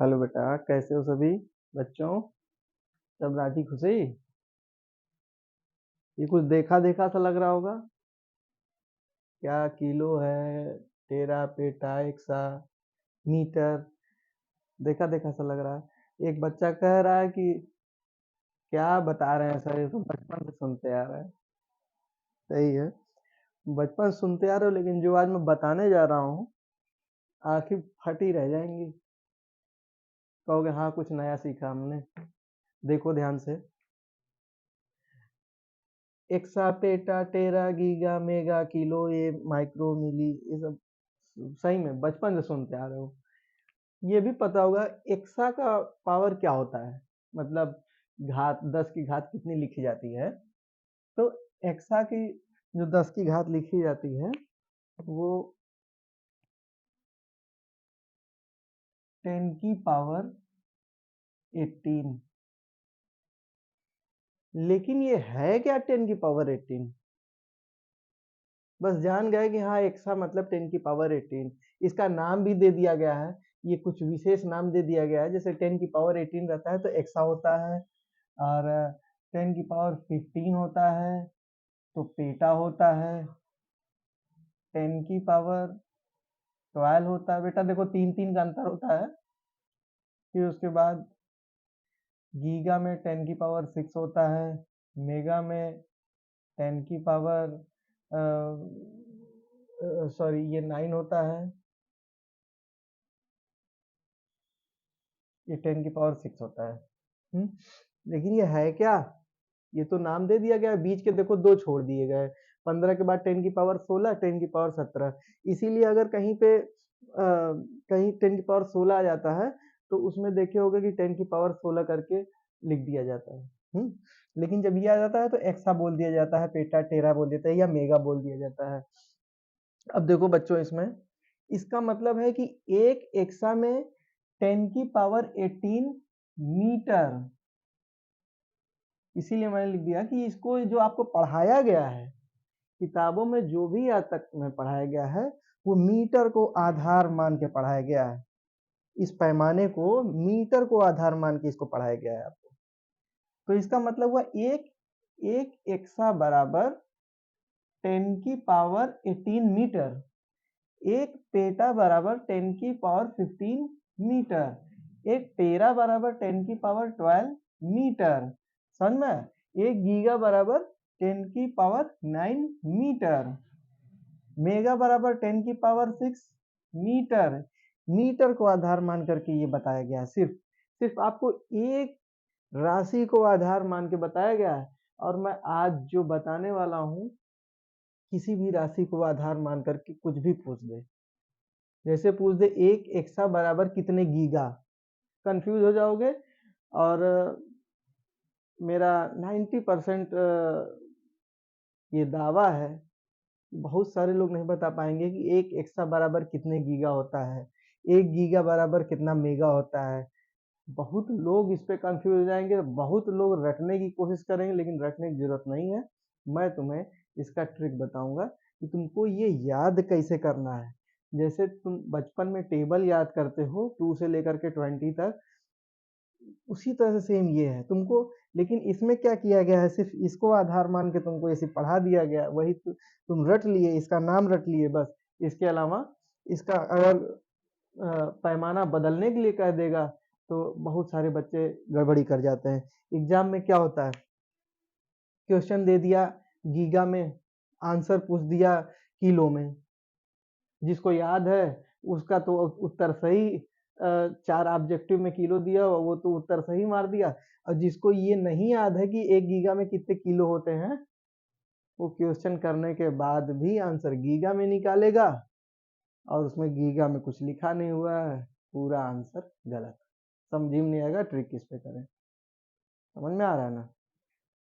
Hello बेटा, कैसे हो सभी बच्चों? सब राजी खुशी? ये कुछ देखा देखा सा लग रहा होगा। क्या किलो है, टेरा पेटा एक्सा मीटर? देखा देखा सा लग रहा है। एक बच्चा कह रहा है कि क्या बता रहे हैं सर, ये तो बचपन से सुनते आ रहे हैं। सही है, बचपन से सुनते आ रहे हो, लेकिन जो आज मैं बताने जा रहा हूँ आंखें फटी रह जाएंगी। कहोगे हाँ कुछ नया सीखा हमने। देखो ध्यान से। एक्सा पेटा टेरा गीगा मेगा किलो ये माइक्रो मिली ये सब सही में बचपन से सुनते आ रहे हो। ये भी पता होगा एक्सा का पावर क्या होता है, मतलब घात 10 की घात कितनी लिखी जाती है। तो एक्सा की जो 10 की घात लिखी जाती है वो 10 की पावर 18। लेकिन ये है क्या 10 की पावर 18? बस जान गए कि हाँ एक्सा मतलब 10 की पावर 18। इसका नाम भी दे दिया गया है, ये कुछ विशेष नाम दे दिया गया है। जैसे 10 की पावर 18 रहता है तो एक्सा होता है, और 10 की पावर 15 होता है तो पेटा होता है, 10 की पावर 12 होता है। बेटा देखो तीन तीन का अंतर होता है। फिर उसके बाद गीगा में 10 की पावर 6 होता है, मेगा में 10 की पावर सॉरी ये 9 होता है, ये 10 की पावर 6 होता है। लेकिन ये है क्या? ये तो नाम दे दिया गया है, बीच के देखो दो छोड़ दिए गए। 15 के बाद 10 की पावर 16, 10 की पावर 17। इसीलिए अगर कहीं पे कहीं 10 की पावर 16 आ जाता है तो उसमें देखे होगा कि 10 की पावर 16 करके लिख दिया जाता है। लेकिन जब ये आ जाता है तो एक्सा बोल दिया जाता है, पेटा टेरा बोल देता है, या मेगा बोल दिया जाता है। अब देखो बच्चों, इसमें इसका मतलब है कि एक एक्सा में 10 की पावर 18 मीटर। इसीलिए मैंने लिख दिया कि इसको जो आपको पढ़ाया गया है किताबों में, जो भी आज तक में पढ़ाया गया है वो मीटर को आधार मान के पढ़ाया गया है। इस पैमाने को मीटर को आधार मान के इसको पढ़ाया गया है आपको। तो इसका मतलब हुआ एक एक एक्सा बराबर 10 की पावर 18 मीटर, एक पेटा बराबर 10 की पावर 15 मीटर, एक टेरा बराबर 10 की पावर 12 मीटर। समझ में? एक गीगा बराबर 10 की पावर 9 मीटर, मेगा बराबर 10 की पावर 6 मीटर। मीटर को आधार मान करके ये बताया गया है। सिर्फ सिर्फ आपको एक राशि को आधार मान के बताया गया है। और मैं आज जो बताने वाला हूँ किसी भी राशि को आधार मान करके कुछ भी पूछ दे। जैसे पूछ दे एक एक्सा बराबर कितने गीगा, कंफ्यूज हो जाओगे। और मेरा 90% ये दावा है, बहुत सारे लोग नहीं बता पाएंगे कि एक एक्सा बराबर कितने गीगा होता है, एक गीगा बराबर कितना मेगा होता है। बहुत लोग इस पे कंफ्यूज हो जाएंगे, बहुत लोग रटने की कोशिश करेंगे, लेकिन रटने की जरूरत नहीं है। मैं तुम्हें इसका ट्रिक बताऊंगा कि तुमको ये याद कैसे करना है। जैसे तुम बचपन में टेबल याद करते हो 2 से लेकर के 20 तक, उसी तरह से सेम ये है तुमको। लेकिन इसमें क्या किया गया है, सिर्फ इसको आधार मान के तुमको ऐसे पढ़ा दिया गया, वही तुम रट लिए, इसका नाम रट लिए बस। इसके अलावा इसका अगर पैमाना बदलने के लिए कह देगा तो बहुत सारे बच्चे गड़बड़ी कर जाते हैं। एग्जाम में क्या होता है, क्वेश्चन दे दिया गीगा में, आंसर पूछ दिया किलो में। जिसको याद है उसका तो उत्तर सही, 4 ऑब्जेक्टिव में किलो दिया वो तो उत्तर सही मार दिया। और जिसको ये नहीं याद है कि 1 गीगा में कितने किलो होते हैं, वो क्वेश्चन करने के बाद भी आंसर गीगा में निकालेगा और उसमें गीगा में कुछ लिखा नहीं हुआ है, पूरा आंसर गलत। समझ में नहीं आएगा ट्रिक किस पे करें। समझ में आ रहा है ना?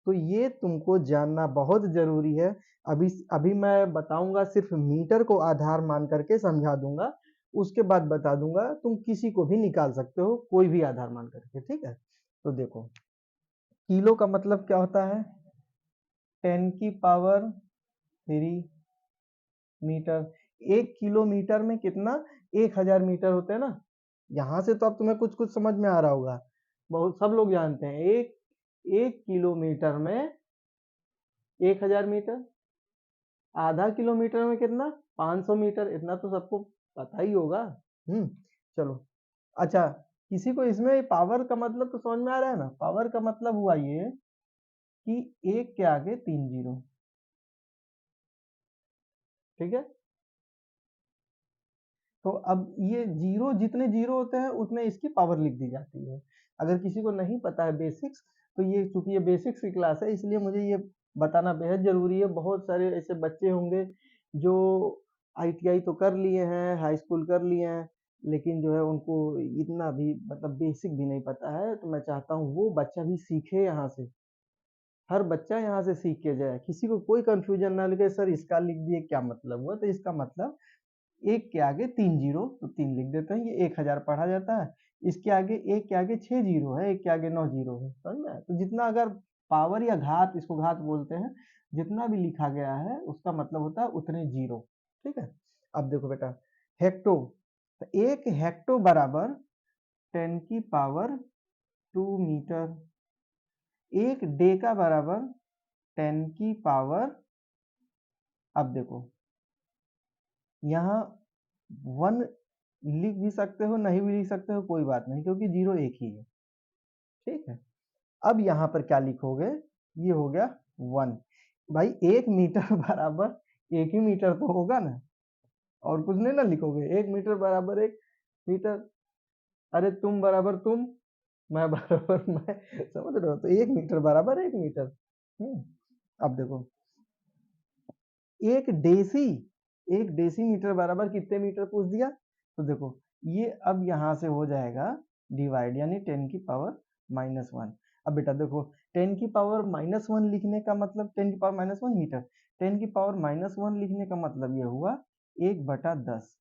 तो ये तुमको जानना बहुत जरूरी है। अभी अभी मैं बताऊंगा, सिर्फ मीटर को आधार मान करके समझा दूंगा, उसके बाद बता दूंगा तुम किसी को भी निकाल सकते हो कोई भी आधार मान करके। ठीक है, तो देखो किलो का मतलब क्या होता है, 10 की पावर 3 मीटर। 1 किलोमीटर में कितना, 1000 मीटर होते हैं ना। यहाँ से तो अब तुम्हें कुछ कुछ समझ में आ रहा होगा। बहुत सब लोग जानते हैं, एक किलोमीटर में 1000 मीटर, आधा किलोमीटर में कितना, 500 मीटर, इतना तो सबको पता ही होगा। चलो अच्छा, किसी को इसमें पावर का मतलब तो समझ में आ रहा है ना। पावर का मतलब हुआ ये कि एक के आगे 3 जीरो, ठीक है। तो अब ये जीरो, जितने जीरो होते हैं उतने इसकी पावर लिख दी जाती है। अगर किसी को नहीं पता है बेसिक्स, तो ये चूंकि ये बेसिक्स की क्लास है, इसलिए मुझे ये बताना बेहद जरूरी है। बहुत सारे ऐसे बच्चे होंगे जो आईटीआई तो कर लिए हैं, हाई स्कूल कर लिए हैं, लेकिन जो है उनको इतना भी मतलब बेसिक भी नहीं पता है। तो मैं चाहता हूँ वो बच्चा भी सीखे यहाँ से, हर बच्चा यहाँ से सीख के जाए, किसी को कोई कंफ्यूजन ना लगे सर इसका लिख दिए क्या मतलब हुआ। तो इसका मतलब एक के आगे 3 जीरो, तो 3 लिख देते हैं, ये 1000 पढ़ा जाता है। इसके आगे एक के आगे 6 जीरो है, एक के आगे 9 जीरो है, समझ में आया? तो जितना अगर पावर या घात, इसको घात बोलते हैं, जितना भी लिखा गया है उसका मतलब होता है उतने जीरो, ठीक है। अब देखो बेटा, हेक्टो, तो एक हेक्टो बराबर 10 की पावर 2 मीटर। एक डेका बराबर 10 की पावर, अब देखो यहाँ 1 लिख भी सकते हो, नहीं भी लिख सकते हो, कोई बात नहीं, क्योंकि जीरो एक ही है, ठीक है। अब यहाँ पर क्या लिखोगे, ये हो गया 1। भाई 1 मीटर बराबर 1 ही मीटर तो होगा ना, और कुछ नहीं ना लिखोगे। 1 मीटर बराबर 1 मीटर, अरे तुम बराबर तुम, मैं बराबर मैं, समझ रहे हो। तो 1 मीटर बराबर 1 मीटर। अब देखो, एक डेसी, एक डेसीमीटर बराबर कितने मीटर पूछ दिया। तो देखो ये अब यहाँ से हो जाएगा डिवाइड, यानी 10 की पावर -1। अब बेटा देखो, 10 की पावर -1 लिखने का मतलब 10 की पावर -1 मीटर, 10 की पावर -1 लिखने का मतलब ये हुआ 1/10।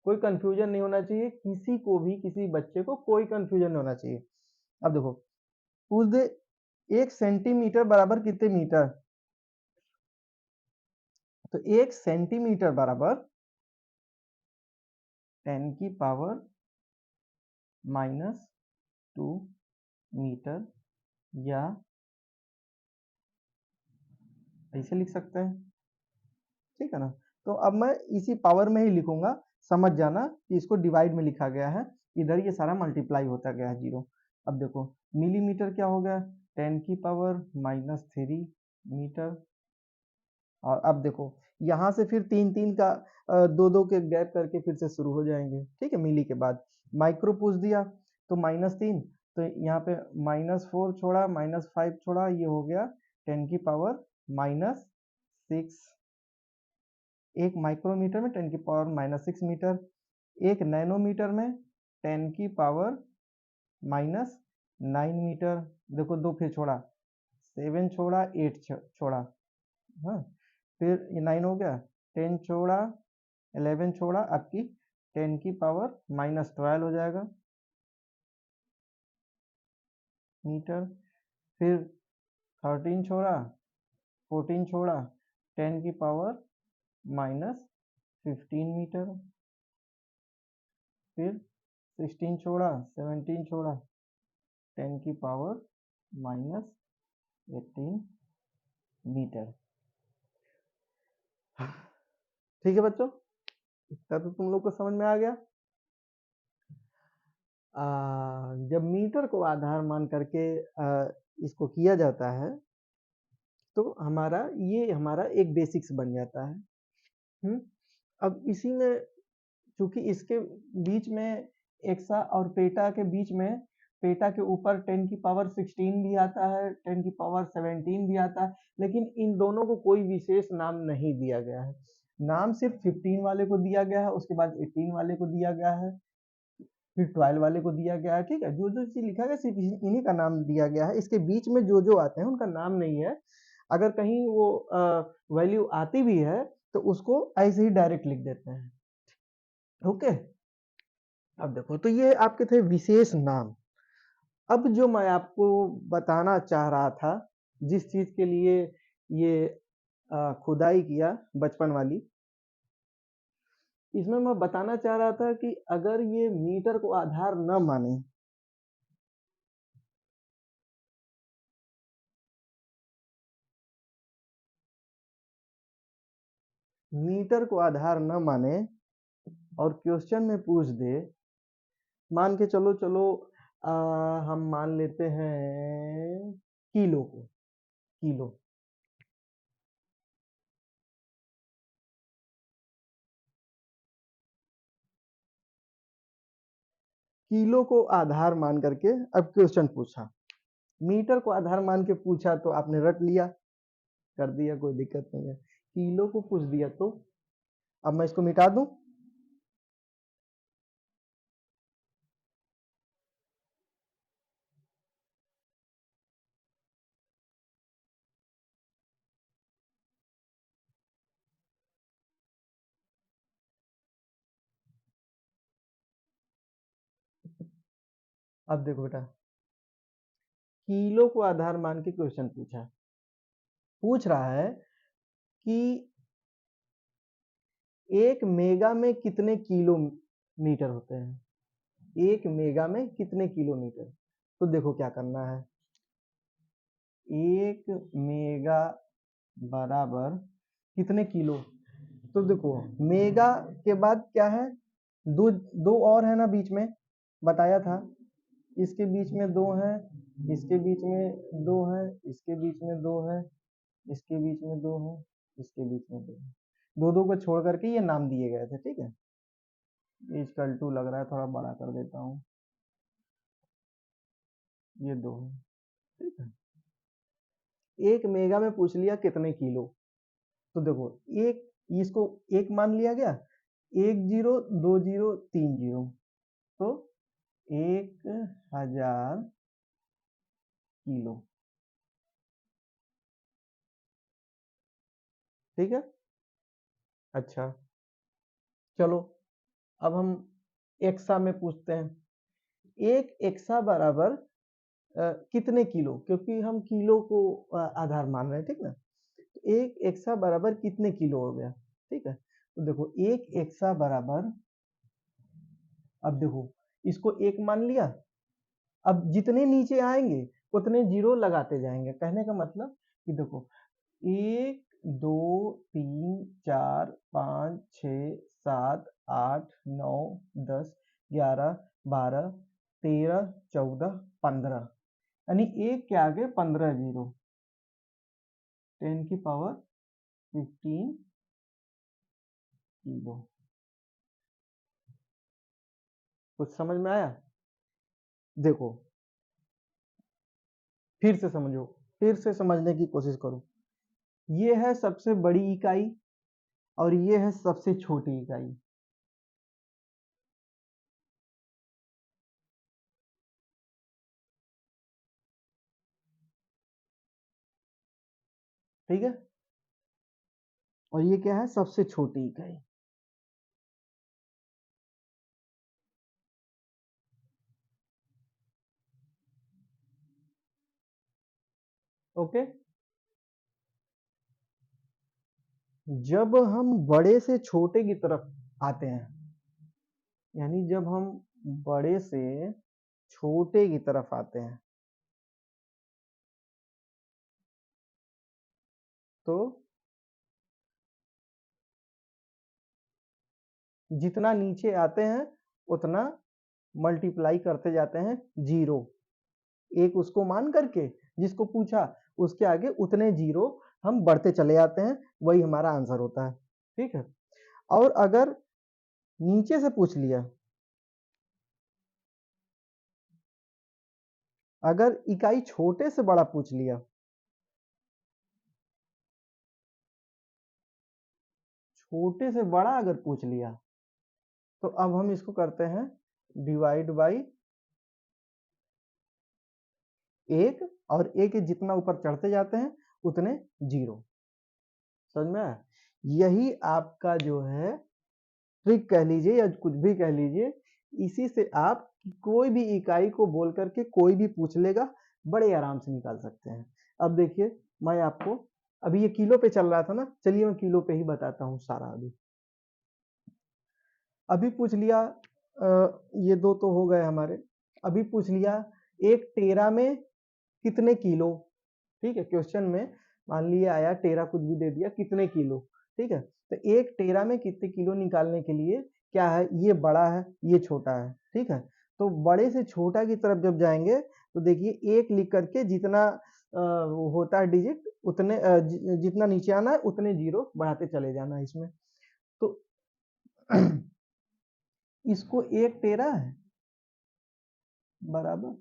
कोई कंफ्यूजन नहीं होना चाहिए, किसी को भी, किसी बच्चे को कोई कंफ्यूजन नहीं होना चाहिए। अब देखो पूछ दे 1 सेंटीमीटर बराबर कितने मीटर, तो 1 सेंटीमीटर बराबर 10 की पावर -2 मीटर, या ऐसे लिख सकते हैं, ठीक है ना। तो अब मैं इसी पावर में ही लिखूंगा, समझ जाना कि इसको डिवाइड में लिखा गया है, इधर ये सारा मल्टीप्लाई होता गया है जीरो। अब देखो मिलीमीटर क्या हो गया, 10 की पावर -3 मीटर। और अब देखो यहाँ से फिर तीन तीन का दो दो के गैप करके फिर से शुरू हो जाएंगे, ठीक है। मिली के बाद माइक्रो पूछ दिया, तो -3, तो यहाँ पे -4 छोड़ा, -5 छोड़ा, ये हो गया 10 की पावर -6। एक माइक्रोमीटर में 10 की पावर -6 मीटर। एक नैनोमीटर में 10 की पावर -9 मीटर। देखो दो फिर छोड़ा, 7 छोड़ा, 8 छोड़ा, हाँ, फिर ये 9 हो गया, 10 छोड़ा, 11 छोड़ा, आपकी 10 की पावर -12 हो जाएगा मीटर। फिर 13 छोड़ा, 14 छोड़ा, 10 की पावर -15 मीटर। फिर 16 छोड़ा, 17 छोड़ा, 10 की पावर -18 मीटर। ठीक है बच्चों, इतना तो तुम लोग को समझ में आ गया। जब मीटर को आधार मान करके इसको किया जाता है, तो हमारा एक बेसिक्स बन जाता है। अब इसी में चूंकि इसके बीच में एक्सा और पेटा के बीच में, पेटा के ऊपर 10 की पावर 16 भी आता है, 10 की पावर 17 भी आता है, लेकिन इन दोनों को कोई विशेष नाम नहीं दिया गया है। नाम सिर्फ 15 वाले को दिया गया है, उसके बाद 18 वाले को दिया गया है, फिर 12 वाले को दिया गया है, ठीक है। जो जो चीज लिखा गया सिर्फ इन्हीं का नाम दिया गया है, इसके बीच में जो जो आते हैं उनका नाम नहीं है। अगर कहीं वो वैल्यू आती भी है तो उसको ऐसे ही डायरेक्ट लिख देते हैं, ओके। अब देखो, तो ये आपके थे विशेष नाम। अब जो मैं आपको बताना चाह रहा था, जिस चीज के लिए ये खुदाई किया बचपन वाली, इसमें मैं बताना चाह रहा था कि अगर ये मीटर को आधार न माने, मीटर को आधार न माने और क्वेश्चन में पूछ दे, मान के चलो चलो हम मान लेते हैं किलो को, किलो, किलो को आधार मान करके अब क्वेश्चन पूछा, मीटर को आधार मान के पूछा तो आपने रट लिया, कर दिया, कोई दिक्कत नहीं है। किलो को पूछ दिया तो अब मैं इसको मिटा दूं, अब देखो बेटा, किलो को आधार मान के क्वेश्चन पूछा, पूछ रहा है कि एक मेगा में कितने किलोमीटर होते हैं, एक मेगा में कितने किलोमीटर। तो देखो क्या करना है, एक मेगा बराबर कितने किलो, तो देखो मेगा के बाद क्या है, दो दो और है ना बीच में, बताया था, इसके बीच में दो है, इसके बीच में दो है, इसके बीच में दो है, इसके बीच में दो है, इसके बीच में दो है, दो दो को छोड़ करके ये नाम दिए गए थे, ठीक है। इजकल टू लग रहा है, थोड़ा बड़ा कर देता हूँ, ये दो है, ठीक है। एक मेगा में पूछ लिया कितने किलो, तो देखो एक, इसको एक मान लिया गया, एक जीरो, दो जीरो, तीन जीरो, तो 1000 किलो, ठीक है। अच्छा चलो, अब हम एक्सा में पूछते हैं, एक एक्सा बराबर कितने किलो, क्योंकि हम किलो को आधार मान रहे हैं, ठीक ना, तो एक एक्सा बराबर कितने किलो हो गया, ठीक है। तो देखो एक एक्सा बराबर, अब देखो इसको एक मान लिया, अब जितने नीचे आएंगे उतने जीरो लगाते जाएंगे, कहने का मतलब कि देखो एक, दो, तीन, चार, पाँच, छ, सात, आठ, नौ, 10, 11, 12, 13, 14, 15, यानी एक के आगे 15 जीरो, 10 की पावर 15 किलो। कुछ समझ में आया? देखो फिर से समझो, फिर से समझने की कोशिश करो, ये है सबसे बड़ी इकाई और ये है सबसे छोटी इकाई, ठीक है, और ये क्या है, सबसे छोटी इकाई, ओके। जब हम बड़े से छोटे की तरफ आते हैं, यानी जब हम बड़े से छोटे की तरफ आते हैं, तो जितना नीचे आते हैं उतना मल्टीप्लाई करते जाते हैं जीरो, एक उसको मान करके जिसको पूछा उसके आगे उतने जीरो हम बढ़ते चले जाते हैं, वही हमारा आंसर होता है, ठीक है। और अगर नीचे से पूछ लिया, अगर इकाई छोटे से बड़ा पूछ लिया, छोटे से बड़ा अगर पूछ लिया, तो अब हम इसको करते हैं डिवाइड बाई एक, और एक जितना ऊपर चढ़ते जाते हैं उतने जीरो, समझ में आया? यही आपका जो है ट्रिक कह लीजिए या कुछ भी कह लीजिए, इसी से आप कोई भी इकाई को बोल करके कोई भी पूछ लेगा, बड़े आराम से निकाल सकते हैं। अब देखिए मैं आपको, अभी ये किलो पे चल रहा था ना, चलिए मैं किलो पे ही बताता हूँ सारा। अभी अभी पूछ लिया ये दो तो हो गए हमारे। अभी पूछ लिया एक टेरा में कितने किलो। ठीक है, क्वेश्चन में मान लिया आया टेरा कुछ भी दे दिया कितने किलो। ठीक है, तो एक टेरा में कितने किलो निकालने के लिए क्या है, ये बड़ा है ये छोटा है। ठीक है, तो बड़े से छोटा की तरफ जब जाएंगे तो देखिए एक लिख करके जितना होता है डिजिट उतने जितना नीचे आना है उतने जीरो बढ़ाते चले जाना है इसमें। तो इसको एक टेरा है बराबर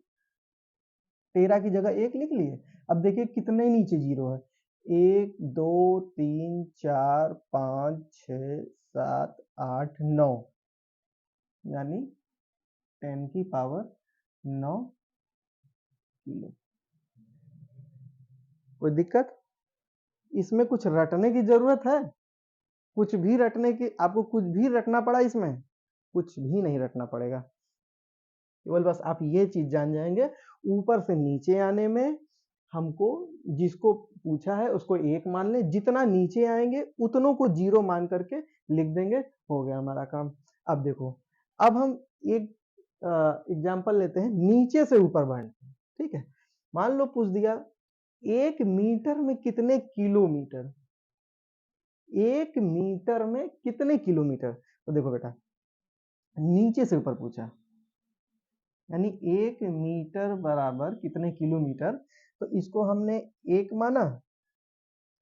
टेरा की जगह एक लिख लिए। अब देखिए कितने नीचे जीरो है, 1 2 3 4 5 6 7 8 9, यानी 10 की पावर 9 किलो। कोई दिक्कत इसमें? कुछ रटने की जरूरत है? कुछ भी रटने की आपको कुछ भी रटना पड़ा इसमें? कुछ भी नहीं रटना पड़ेगा, केवल बस आप ये चीज जान जाएंगे ऊपर से नीचे आने में हमको जिसको पूछा है उसको एक मान ले, जितना नीचे आएंगे उतनों को जीरो मान करके लिख देंगे, हो गया हमारा काम। अब देखो, अब हम एक एग्जांपल लेते हैं नीचे से ऊपर बढ़ने। ठीक है, मान लो पूछ दिया 1 मीटर में कितने किलोमीटर। 1 मीटर में कितने किलोमीटर, तो देखो बेटा नीचे से ऊपर पूछा, यानी 1 मीटर बराबर कितने किलोमीटर, तो इसको हमने एक माना।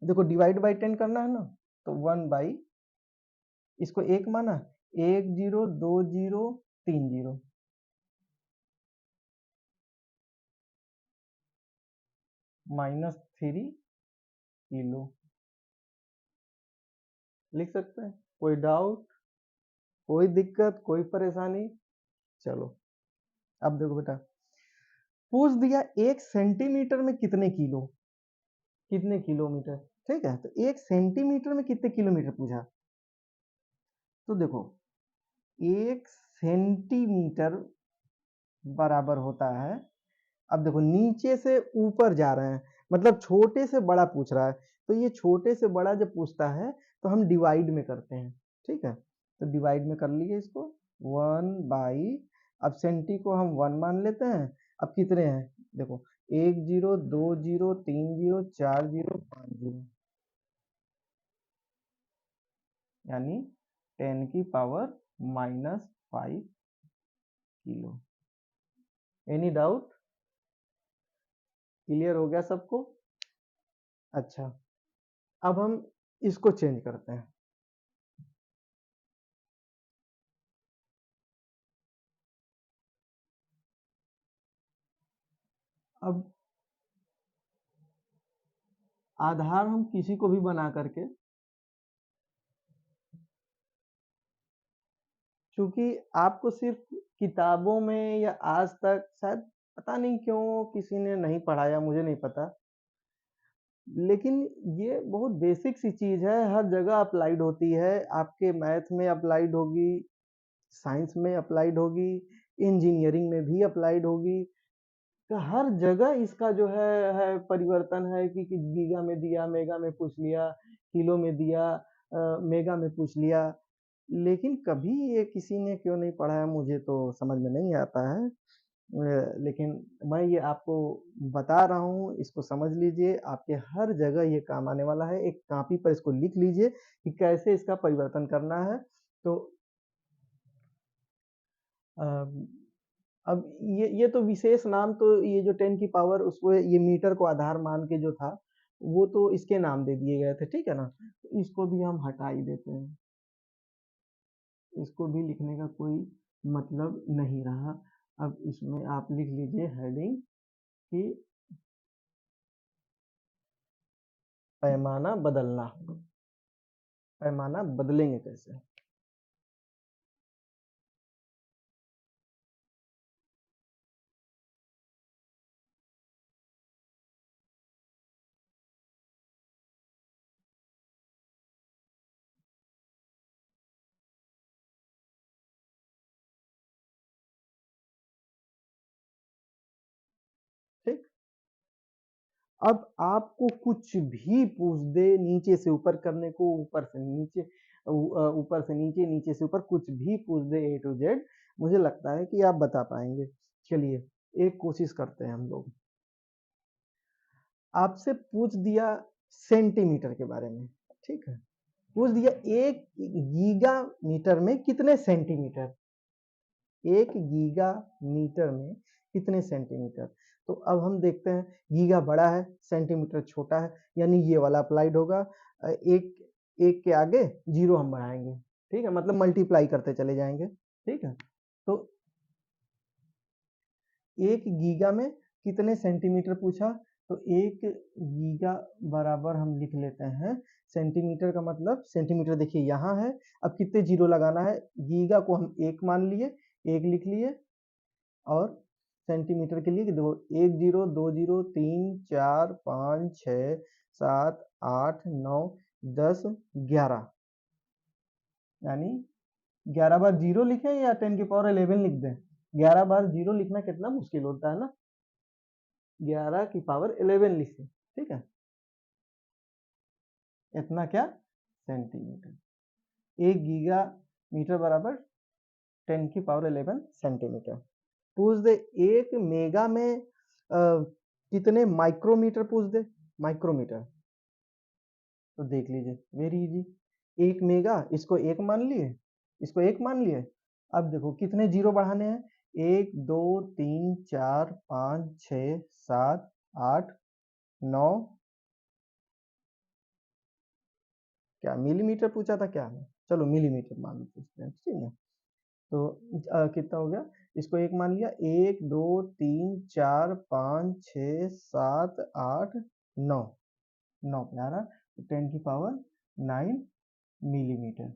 देखो डिवाइड बाई 10 करना है ना, तो 1/, इसको एक माना, 1 0 2 0 3 0, -3 किलो लिख सकते हैं। कोई डाउट, कोई दिक्कत, कोई परेशानी? चलो अब देखो बेटा, पूछ दिया 1 सेंटीमीटर में कितने किलो, कितने किलोमीटर। ठीक है, तो 1 सेंटीमीटर में कितने किलोमीटर पूछा, तो देखो 1 सेंटीमीटर बराबर होता है, अब देखो नीचे से ऊपर जा रहे हैं मतलब छोटे से बड़ा पूछ रहा है, तो ये छोटे से बड़ा जब पूछता है तो हम डिवाइड में करते हैं। ठीक है, तो डिवाइड में कर लिए इसको 1/, अब सेंटी को हम 1 मान लेते हैं। अब कितने हैं देखो, 1 0 2 0 3 0 4 0 5 0, यानी 10 की power -5 kilo. Any doubt? Clear हो गया सबको? अच्छा, अब हम इसको चेंज करते हैं। अब आधार हम किसी को भी बना करके, क्योंकि आपको सिर्फ किताबों में या आज तक शायद पता नहीं क्यों किसी ने नहीं पढ़ाया, मुझे नहीं पता, लेकिन ये बहुत बेसिक सी चीज है, हर जगह अप्लाइड होती है। आपके मैथ में अप्लाइड होगी, साइंस में अप्लाइड होगी, इंजीनियरिंग में भी अप्लाइड होगी, तो हर जगह इसका जो है परिवर्तन है कि गीगा में दिया, मेगा में पूछ लिया, किलो में दिया, मेगा में पूछ लिया, लेकिन कभी ये किसी ने क्यों नहीं पढ़ाया मुझे तो समझ में नहीं आता है। लेकिन मैं ये आपको बता रहा हूँ, इसको समझ लीजिए, आपके हर जगह ये काम आने वाला है। एक कॉपी पर इसको लिख लीजिए कि कैसे इसका परिवर्तन करना है। तो अ, अब ये तो विशेष नाम, तो ये जो 10 की पावर उसको ये मीटर को आधार मान के जो था वो तो इसके नाम दे दिए गए थे। ठीक है ना, तो इसको भी हम हटा ही देते हैं, इसको भी लिखने का कोई मतलब नहीं रहा। अब इसमें आप लिख लीजिए हेडिंग कि पैमाना बदलना, पैमाना बदलेंगे कैसे। ठीक, अब आपको कुछ भी पूछ दे नीचे से ऊपर करने को, ऊपर से नीचे, ऊपर से नीचे, नीचे से ऊपर, कुछ भी पूछ दे A to Z, मुझे लगता है कि आप बता पाएंगे। चलिए एक कोशिश करते हैं हम लोग। आपसे पूछ दिया सेंटीमीटर के बारे में, ठीक है, पूछ दिया 1 गीगा मीटर में कितने सेंटीमीटर, 1 गीगा मीटर में कितने सेंटीमीटर। तो अब हम देखते हैं, गीगा बड़ा है, सेंटीमीटर छोटा है, यानी ये वाला अप्लाइड होगा। एक एक के आगे 0 हम बढ़ाएंगे, ठीक है, मतलब मल्टीप्लाई करते चले जाएंगे, ठीक है। तो 1 गीगा में कितने सेंटीमीटर पूछा, तो 1 गीगा बराबर हम लिख लेते हैं, सेंटीमीटर का मतलब, सेंटीमीटर देखिए यहाँ है, अब कितने 0 लगाना है, गीगा को हम 1 मान लिए, 1 लिख लिए, और सेंटीमीटर के लिए 1 0 2 0 3 4 5 6 7 8 9 10 11, यानी 11 बार 0 लिखें या 10 की पावर 11 लिख दें। 11 बार 0 लिखना कितना मुश्किल होता है ना, 11 की पावर 11 लिखें, ठीक है, इतना क्या, सेंटीमीटर। 1 गीगा मीटर बराबर 10 की पावर 11 सेंटीमीटर। पूछ दे 1 मेगा में कितने माइक्रोमीटर पूछ दे, माइक्रोमीटर, तो देख लीजिए वेरी इजी, 1 मेगा, इसको 1 मान लिए, इसको 1 मान लिए, अब देखो कितने 0 बढ़ाने हैं, 1 2 3 4 5 6 7 8 9, क्या मिलीमीटर पूछा था क्या, चलो मिलीमीटर मान पूछते हैं, ठीक है। तो कितना हो गया, इसको 1 मान लिया, 1 2 3 4 5 6 7 8 9, 9 पे आ रहा, 10 की पावर 9 मिलीमीटर,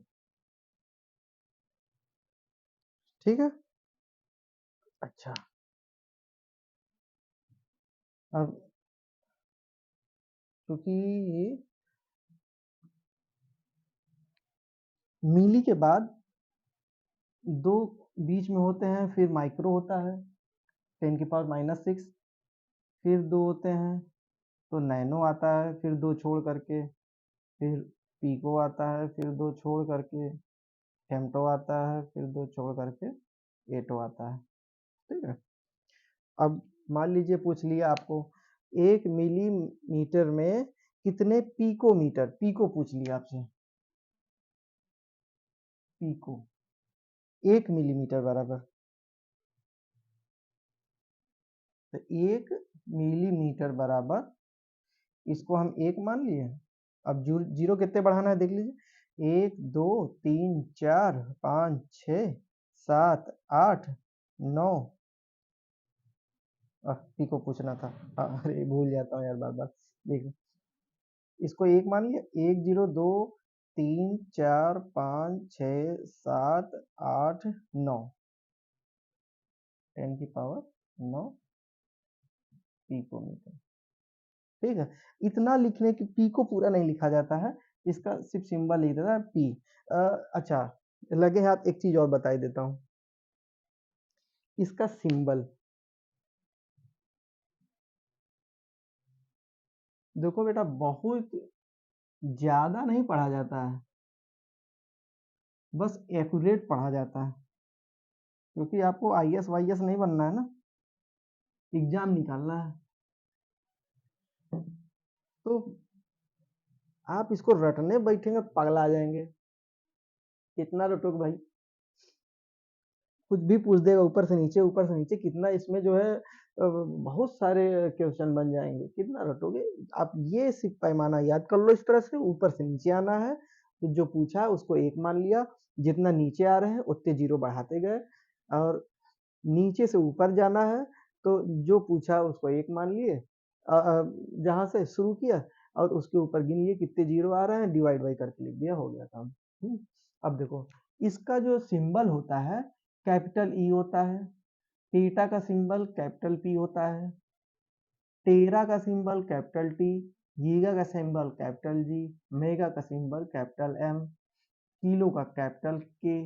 ठीक है। अच्छा, अब क्योंकि ये मिली के बाद 2 बीच में होते हैं, फिर माइक्रो होता है 10 की पावर -6, फिर 2 होते हैं तो नैनो आता है, फिर 2 छोड़ करके फिर पीको आता है, फिर 2 छोड़ करके फेम्टो आता है, फिर 2 छोड़ करके एटो आता है, ठीक है। अब मान लीजिए पूछ लिया आपको 1 मिलीमीटर में कितने पिकोमीटर, पिको पूछ लिया आपसे, पिको 1 मिलीमीटर बराबर, तो 1 मिलीमीटर बराबर, इसको हम 1 मान लिए, अब 0 कितने बढ़ाना है देख लीजिए, 1 2 3 4 5 6 7 8 9, पिको पूछना था, अरे भूल जाता हूँ यार बार बार, देखो इसको 1 मान लिया, 1 0 2 3 4 5 6 7 8 9, 10 की पावर 9 पिकोमीटर, ठीक है। इतना लिखने की, पी को पूरा नहीं लिखा जाता है, इसका सिर्फ सिंबल लिख देता है पी। अच्छा, लगे हाथ एक चीज और बता देता हूँ, इसका सिंबल देखो बेटा, बहुत ज्यादा नहीं पढ़ा जाता है, बस एक्यूरेट पढ़ा जाता है, क्योंकि आपको आईएएस वाईएएस नहीं बनना है ना, एग्जाम निकालना है, तो आप इसको रटने बैठेंगे पगला जाएंगे, कितना रटोगे भाई, कुछ भी पूछ देगा ऊपर से नीचे, ऊपर से नीचे, कितना इसमें जो है बहुत सारे क्वेश्चन बन जाएंगे, कितना रटोगे। आप ये सिर्फ पैमाना याद कर लो, इस तरह से ऊपर से नीचे आना है, तो जो पूछा उसको 1 मान लिया, जितना नीचे आ रहे हैं उतने 0 बढ़ाते गए, और नीचे से ऊपर जाना है तो जो पूछा उसको 1 मान लिए, जहां से शुरू किया और उसके ऊपर गिन लिए कितने 0 आ रहे हैं, डिवाइड बाई करके लिख दिया, हो गया काम। अब देखो इसका जो सिंबल होता है कैपिटल ई होता है, थीटा का सिंबल कैपिटल पी होता है, टेरा का सिंबल कैपिटल टी, गीगा का सिंबल कैपिटल जी, मेगा का सिंबल कैपिटल एम, किलो का कैपिटल के,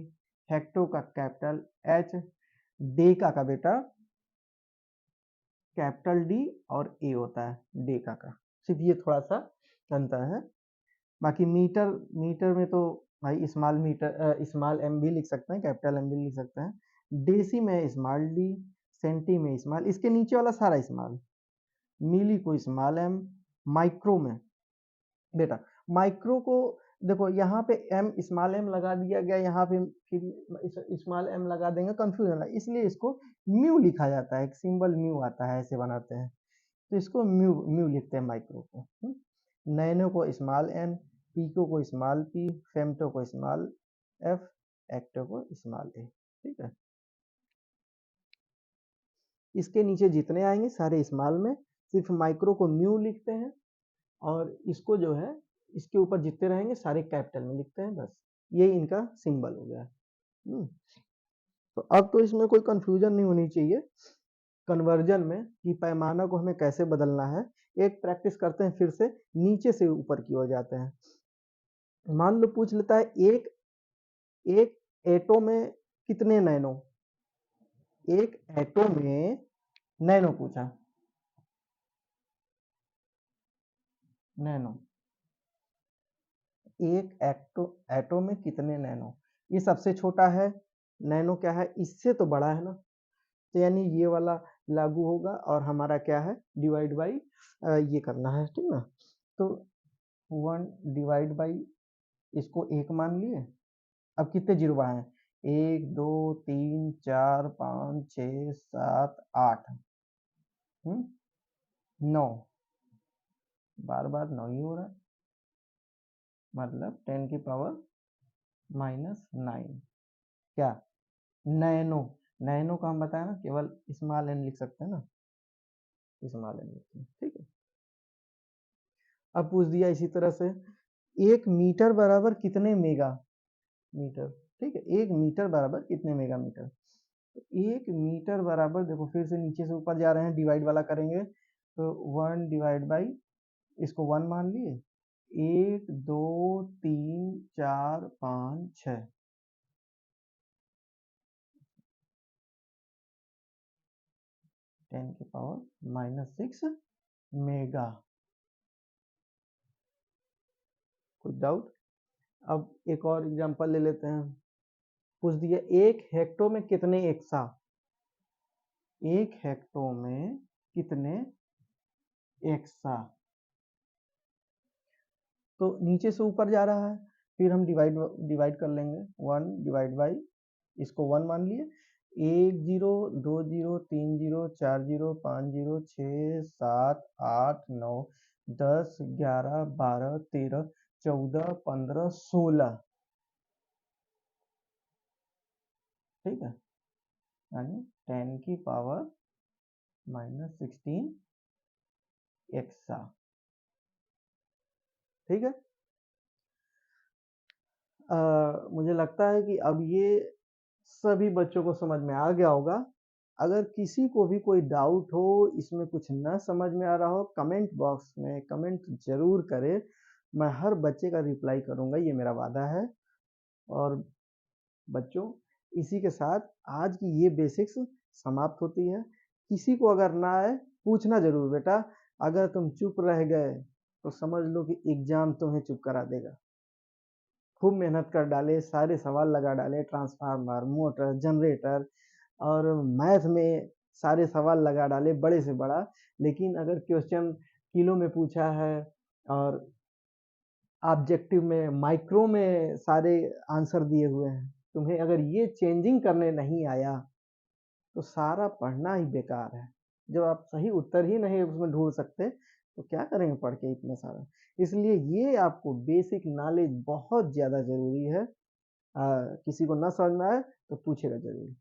हेक्टो का कैपिटल एच, डेका का बेटा कैपिटल डी और ए होता है डेका का, सिर्फ ये थोड़ा सा अंतर है, बाकी मीटर, मीटर में तो भाई स्मॉल मीटर स्मॉल एम भी लिख सकते हैं, कैपिटल एम भी लिख सकते हैं। डेसी में स्मॉल डी, सेंटी में स्मॉल, इसके नीचे वाला सारा स्मॉल, मिली को स्मॉल एम, माइक्रो में बेटा माइक्रो को देखो यहाँ पे एम स्मॉल एम लगा दिया गया, यहाँ पे फिर स्मॉल एम लगा देंगे, कंफ्यूजन है, इसलिए इसको म्यू लिखा जाता है, एक सिंबल म्यू आता है, ऐसे बनाते हैं, तो इसको म्यू म्यू लिखते हैं माइक्रो को। नैनो को स्मॉल एन, पीको को स्मॉल पी, फेम्टो को स्मॉल एफ, एक्टो को स्मॉल ए। ठीक है, इसके नीचे जितने आएंगे सारे स्मॉल में, सिर्फ माइक्रो को म्यू लिखते हैं, और इसको जो है इसके ऊपर जितने रहेंगे सारे कैपिटल में लिखते हैं, बस ये इनका सिंबल हो गया। तो अब तो इसमें कोई कंफ्यूजन नहीं होनी चाहिए कन्वर्जन में कि पैमाना को हमें कैसे बदलना है। एक प्रैक्टिस करते हैं, फिर से नीचे से ऊपर की ओर जाते हैं। मान लो पूछ लेता है एक एक एटो में कितने नैनो, एक एटो में नैनो पूछा, नैनो, एक एटो में कितने नैनो, ये सबसे छोटा है, नैनो क्या है, इससे तो बड़ा है ना, तो यानी ये वाला लागू होगा, और हमारा क्या है डिवाइड बाई ये करना है, ठीक ना। तो 1 डिवाइड बाई इसको 1 मान लिए, अब कितने जीरो बढ़ाएं, 1 2 3 4 5 6 7 8 9, बार बार 9 ही हो रहा है, मतलब 10 की पावर -9, क्या नैनो, नैनो का हम बताया ना केवल स्मॉल एन लिख सकते हैं ना, स्मॉल एन लिखते हैं, ठीक है। अब पूछ दिया इसी तरह से 1 मीटर बराबर कितने मेगा मीटर, ठीक है, 1 मीटर बराबर कितने मेगा मीटर, तो 1 मीटर बराबर देखो फिर से नीचे से ऊपर जा रहे हैं, डिवाइड वाला करेंगे, तो 1 डिवाइड बाई इसको 1 मान लिए, 1 2 3 4 5 6, 10 की पावर -6 मेगा। कोई डाउट? अब एक और एग्जांपल ले लेते हैं, पूछ दिया 1 हेक्टो में कितने एक्सा, 1 हेक्टो में कितने एक्सा, तो नीचे से ऊपर जा रहा है, फिर हम डिवाइड कर लेंगे, 1 डिवाइड बाई इसको 1 मान लिए, 1 0 2 0 3 0 4 0 5 0 6 7 8 9 10 11 12 13 14 15 16, ठीक है, यानी 10 की पावर -16 एक्सा, ठीक है। मुझे लगता है कि अब ये सभी बच्चों को समझ में आ गया होगा। अगर किसी को भी कोई डाउट हो, इसमें कुछ न समझ में आ रहा हो, कमेंट बॉक्स में कमेंट जरूर करें, मैं हर बच्चे का रिप्लाई करूंगा, ये मेरा वादा है। और बच्चों, इसी के साथ आज की ये बेसिक्स समाप्त होती है। किसी को अगर ना आए पूछना जरूर बेटा, अगर तुम चुप रह गए तो समझ लो कि एग्जाम तुम्हें चुप करा देगा। खूब मेहनत कर डाले, सारे सवाल लगा डाले, ट्रांसफार्मर, मोटर, जनरेटर और मैथ में सारे सवाल लगा डाले बड़े से बड़ा, लेकिन अगर क्वेश्चन किलो में पूछा है और ऑब्जेक्टिव में माइक्रो में सारे आंसर दिए हुए हैं, तुम्हें अगर ये चेंजिंग करने नहीं आया तो सारा पढ़ना ही बेकार है। जब आप सही उत्तर ही नहीं उसमें ढूंढ सकते तो क्या करेंगे पढ़ के इतना सारा। इसलिए ये आपको बेसिक नॉलेज बहुत ज़्यादा ज़रूरी है। किसी को ना समझ में आए तो पूछेगा जरूर।